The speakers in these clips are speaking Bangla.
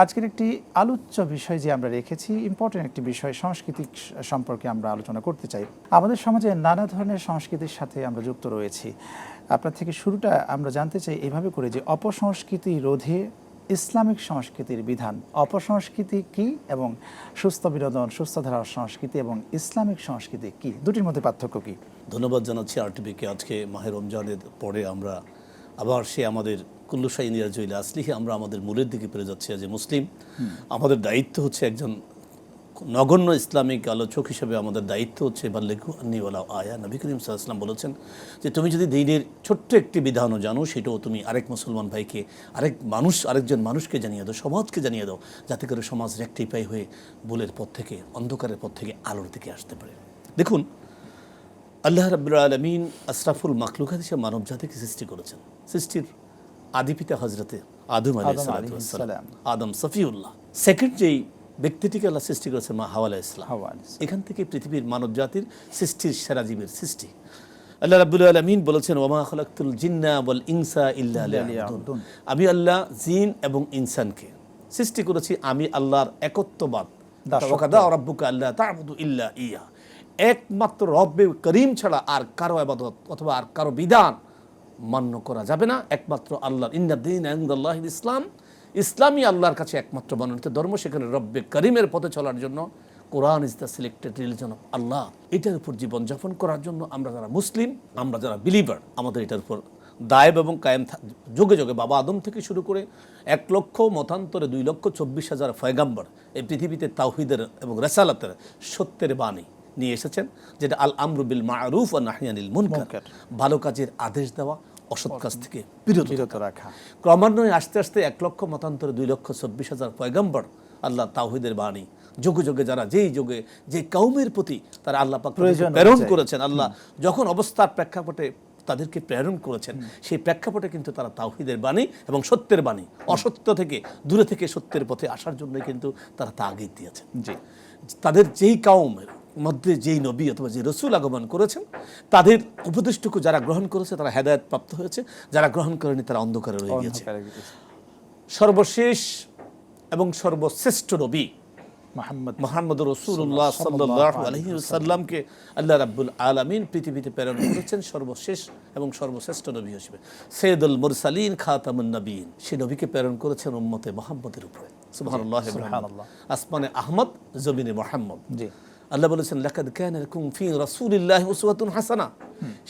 আজকের একটি আলোচ্য বিষয় যে আমরা রেখেছি, ইম্পর্টেন্ট একটি বিষয়, সাংস্কৃতিক সম্পর্কে আমরা আলোচনা করতে চাই। আমাদের সমাজে নানা ধরনের সংস্কৃতির সাথে আমরা যুক্ত রয়েছি। আপনার থেকে শুরুটা আমরা জানতে চাই এভাবে করে যে অপসংস্কৃতি রোধে ইসলামিক সংস্কৃতির বিধান, অপসংস্কৃতি কি এবং সুস্থ বিনোদন, সুস্থ ধারার সংস্কৃতি এবং ইসলামিক সংস্কৃতি কি, দুটির মধ্যে পার্থক্য কি? ধন্যবাদ জানাচ্ছি আরটিভিকে। আজকে মাহে রমজানের পরে আমরা আবার সে আমাদের কুল্লু শাইনিয়া জইলা আসলিহে আমরা আমাদের মূলের দিকে ফিরে যাচ্ছি। যে মুসলিম, আমাদের দায়িত্ব হচ্ছে একজন নগণ্য ইসলামিক আলোচক হিসেবে আমাদের দায়িত্ব হচ্ছে বাল্লিগু আন্নী ওয়ালাউ আয়া। নবী করিম সাল্লাল্লাহু আলাইহি ওয়াসাল্লাম বলেছেন যে তুমি যদি দ্বীনের ছোট্ট একটি বিধানও জানো, সেটাও তুমি আরেক মুসলমান ভাইকে, আরেকজন মানুষকে জানিয়ে দাও, সমাজকে জানিয়ে দাও, যাতে করে সমাজ রেকটিফাই হয়ে ভুলের পথ থেকে, অন্ধকারের পথ থেকে আলোর দিকে আসতে পারে। দেখুন, আল্লাহ রাব্বুল আলামিন আশরাফুল মাখলুকাত হিসেবে মানব জাতিকে সৃষ্টি করেছেন। সৃষ্টির আদিপিতা হযরতে আদম আলাইহিস সালাম, আদম সফিউল্লাহ। সেকেন্ড যেই ব্যক্তিটিকে আল্লাহ সৃষ্টি করেছেন মা হাওয়া আলাইহিস সালাম। এখান থেকে পৃথিবীর মানব জাতির সৃষ্টির সেরা জীবের সৃষ্টি। আল্লাহ রাব্বুল আলামিন বলেছেন ওয়ামা খালাকতুল জিন্না ওয়াল ইনসা ইল্লা লিয়াবুদুন। আমি আল্লাহ জিন এবং ইনসানকে সৃষ্টি করেছি আমি আল্লাহর একত্ববাদ, ওয়াকাদা রাব্বুকা আল্লা তা'বুদু ইল্লা ইয়া, একমাত্র রব্বে করিম ছাড়া আর কারো ইবাদত অথবা আর কারো বিধান মান্য করা যাবে না, একমাত্র আল্লাহর। ইন্নাদ-দীন ইনদাল্লাহিল ইসলাম, ইসলামই আল্লাহর কাছে একমাত্র মনোনীত ধর্ম। সেখানে রব্বে করিমের পথে চলার জন্য Quran is the selected religion of Allah. এটার উপর জীবনযাপন করার জন্য আমরা যারা মুসলিম, আমরা যারা বিলিভার, আমাদের এটার উপর দায়ব এবং কায়েম যুগে যুগে বাবা আদম থেকে শুরু করে 1 লক্ষ মতান্তরে 2,24,000 পয়গাম্বর এই পৃথিবীতে তাওহীদের এবং রিসালাতের সত্যের বাণী নিয়ে এসেছেন, যেটা আল আমরু বিল মা'রুফ ওয়া নাহয়ু আনিল মুনকার, ভালো কাজের আদেশ দেওয়া, অসৎ কাজ থেকে বিরত রাখা। ক্রমান্বয়ে আস্তে আস্তে 1 লক্ষ মতান্তরে 2,24,000 পয়গাম্বর আল্লাহ তাওহীদের বাণী যুগে যুগে যারা যেই যুগে যে কওমের প্রতি তারা আল্লাহ পাক প্রেরণ করেছেন, আল্লাহ যখন অবস্থার প্রেক্ষাপটে তাদেরকে প্রেরণ করেছেন, সেই প্রেক্ষাপটে কিন্তু তারা তাওহীদের বাণী এবং সত্যের বাণী, অসত্য থেকে দূরে থেকে সত্যের পথে আসার জন্য কিন্তু তারা তাগিদ দিয়েছেন। জি, তাদের যেই কওমের মধ্যে যেই নবী অথবা যে রসুল আগমন করেছেন, তাদের উপদেশটুকু যারা গ্রহণ করেছে তারা হেদায়েত প্রাপ্ত হয়েছে, যারা গ্রহণ করেনি তারা অন্ধকারে রয়ে গিয়েছে। সর্বশেষ এবং সর্বশ্রেষ্ঠ নবী মুহাম্মদ রাসূলুল্লাহ সাল্লাল্লাহু আলাইহি ওয়াসাল্লামকে আল্লাহ রাব্বুল আলামিন পৃথিবীতে প্রেরণ করেছেন সর্বশেষ এবং সর্বশ্রেষ্ঠ নবী হিসেবে। সাইয়্যিদুল মুরসালিন খাতামুন নবীন, সেই নবীকে প্রেরণ করেছেন উম্মতে মুহাম্মদের উপরে। সুবহানাল্লাহ, সুবহানাল্লাহ। আসমানে আহমদ, জমিনে মুহাম্মদ। জি, আল্লাহ বলেছেন লাকাদ কানা লাকুম ফি রাসূলিল্লাহি উসওয়াতুন হাসানা।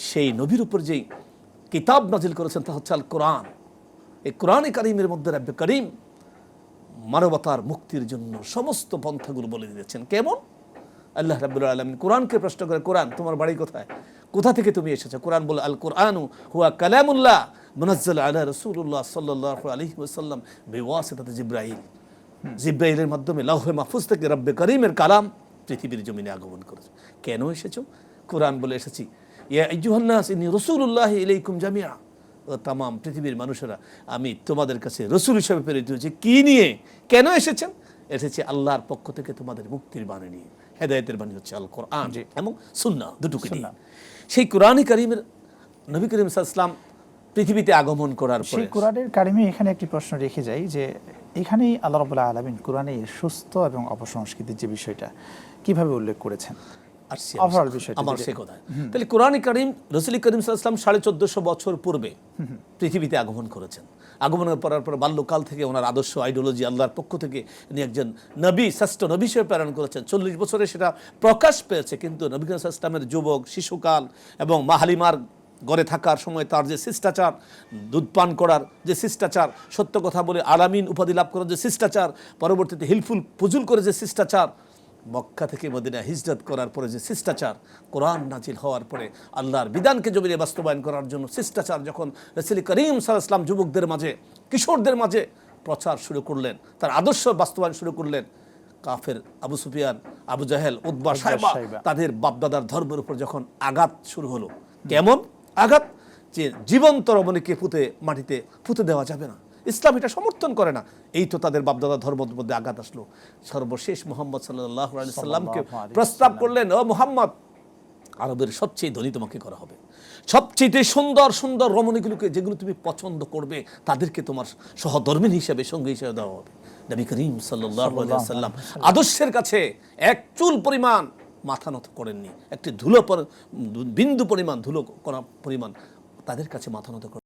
সেই নবীর উপর যেই কিতাব নাজিল করেছেন তা হচ্ছে আল কোরআন। এই কোরআনে কারীমের মধ্যে রব্বে করিম মানবতার মুক্তির জন্য সমস্ত পন্থাগুলো বলে দিয়েছেন। কেমন? আল্লাহ রাব্বুল আলামিন কোরআনকে প্রশ্ন করে, কোরআন তোমার বাড়ি কোথায়, কোথা থেকে তুমি এসেছো? কোরআন বলে আল কোরআনু হুয়া কালামুল্লাহ মুনাজ্জাল আলা রাসূলুল্লাহ সাল্লাল্লাহু আলাইহি ওয়াসাল্লাম বিওয়াসিতাতি জিবরাইল। জিবরাইলের মাধ্যমে লাউহে মাহফুজ থেকে রব্বে করিমের কালাম পৃথিবীর জমিনে আগমন করেছে। কেন এসেছো? কোরআন বলে এসেছি ইয়া আইয়ুহান নাস ইন্নী রাসূলুল্লাহি ইলাইকুম জামিআ, তাম পৃথিবীর মানুষেরা আমি তোমাদের কাছে রসুল হিসেবে প্রেরিত হয়েছি। কি নিয়ে, কেন এসেছেন? এসেছে আল্লাহর পক্ষ থেকে তোমাদের মুক্তির বাণী নিয়ে। হেদায়েতের বাণী হচ্ছে আল কোরআন এবং সুন্নাহ, দুটোকে নিয়ে। সেই কোরআনে কারীমের নবী করিম সাল্লাল্লাহু আলাইহি ওয়াসাল্লাম পৃথিবীতে আগমন করার পরে সেই কোরআনের কারিমে এখানে একটি প্রশ্ন রেখে যাই যে এখানেই আল্লাহ রাব্বুল আলামিন কোরআনে সুস্থ এবং অপসংস্কৃতির যে বিষয়টা কিভাবে উল্লেখ করেছেন আমার সে কথায়। তাহলে কোরআনে কারীম রাসূল করিম সাল্লাল্লাহু আলাইহি ওয়াসাল্লাম 1450 বছর পূর্বে পৃথিবীতে আগমন করেছেন। আগমনের পর বাল্যকাল থেকে ওনার আদর্শ আইডিওলজি আল্লাহর পক্ষ থেকে উনি একজন নবী, শ্রেষ্ঠ নবী হিসেবে প্রেরণ করেছেন। 40 বছরে সেটা প্রকাশ পেয়েছে, কিন্তু নবী করিম সাল্লাল্লাহু আলাইহি ওয়াসাল্লামের যুবক, শিশুকাল এবং মা হালিমার গড়ে থাকার সময় তার যে শিষ্টাচার, দুধ পান করার যে শিষ্টাচার, সত্য কথা বলে আলামিন উপাধি লাভ করার যে শিষ্টাচার, পরবর্তীতে হিলফুল ফুজুল করে যে শিষ্টাচার, মক্কা থেকে মদিনা হিজরত করার পরে যে শিষ্টাচার, কোরআন নাজিল হওয়ার পরে আল্লাহর বিধানকে জমিনে বাস্তবায়ন করার জন্য শিষ্টাচার, যখন রাসূল করিম সাল্লাল্লাহু আলাইহি ওয়াসাল্লাম যুবকদের মাঝে, কিশোরদের মাঝে প্রচার শুরু করলেন, তার আদর্শ বাস্তবায়ন শুরু করলেন, কাফের আবু সুফিয়ান, আবু জাহেল, উতবা, শায়বা তাদের বাপদাদার ধর্মের উপর যখন আঘাত শুরু হলো, কেমন আঘাত? যে জীবন্ত রমণীকে মাটিতে পুঁতে দেওয়া যাবে না, ইসলাম এটা সমর্থন করে না। এই তো তাদের বাপদাদা ধর্মের মধ্যে আঘাত আসলো। সর্বশেষ মুহাম্মদ সাল্লাল্লাহু আলাইহি সাল্লামকে প্রস্তাব করলেন, ও মুহাম্মদ, আরবের সবচেয়ে ধনী তোমাকে করা হবে, সবচেয়ে সুন্দর সুন্দর রমণীগুলোকে যেগুলো তুমি পছন্দ করবে তাদেরকে তোমার সহধর্মিণী হিসেবে, সঙ্গী হিসেবে দেওয়া হবে। নবী করিম সাল্লাল্লাহু আলাইহি ওয়াসাল্লাম আদর্শের কাছে এক চুল পরিমাণ মাথা নত করেননি, একটি বিন্দু পরিমাণ ধুলো করা পরিমাণ তাদের কাছে মাথা নত করেন।